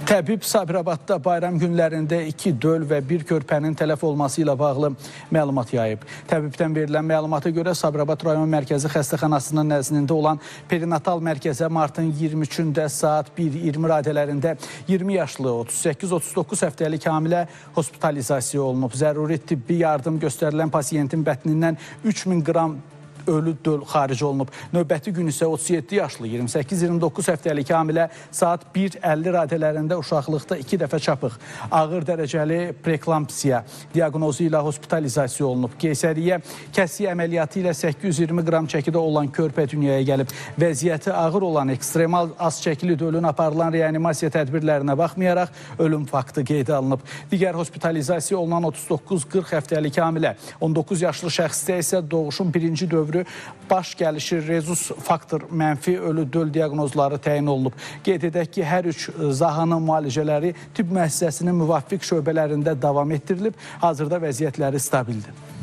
Təbib Sabirabadda bayram günlərində 2 döl və 1 körpənin tələf olması ilə bağlı məlumat yayıb. Təbibdən verilən məlumata görə Sabirabad rayon mərkəzi xəstəxanasının nəzdində olan perinatal mərkəzə martın 23-də saat 1:20 radələrində 20 yaşlı 38-39 həftəlik hamilə hospitalizasiya olunub. Zəruri tibbi yardım göstərilən pasiyentin bətnindən 3000 qram ölü döl xaric olunub. Növbəti gün isə 37 yaşlı 28-29 həftəlik hamilə saat 1:50 radələrində uşaqlıqda 2 dəfə çapıq, ağır dərəcəli preklampsiya diaqnozu ilə hospitalizasiya olunub. Keysəriyyə kəsiyi əməliyyatı ilə 820 qram çəkidə olan körpə dünyaya gəlib. Vəziyyəti ağır olan ekstremal az çəkili dölün aparılan reanimasiya tədbirlərinə baxmayaraq ölüm faktı qeydə alınıb. Digər hospitalizasiya olunan 39-40 həftəlik hamilə, 19 yaşlı şəxsdə isə doğuşun birinci dövrü baş gəlişi rezus faktor mənfi ölü döl diaqnozları təyin olunub. Qeyd edək ki, hər üç zahanın müalicələri tibb müəssisəsinin müvafiq şöbələrində davam etdirilib. Hazırda vəziyyətləri stabildir.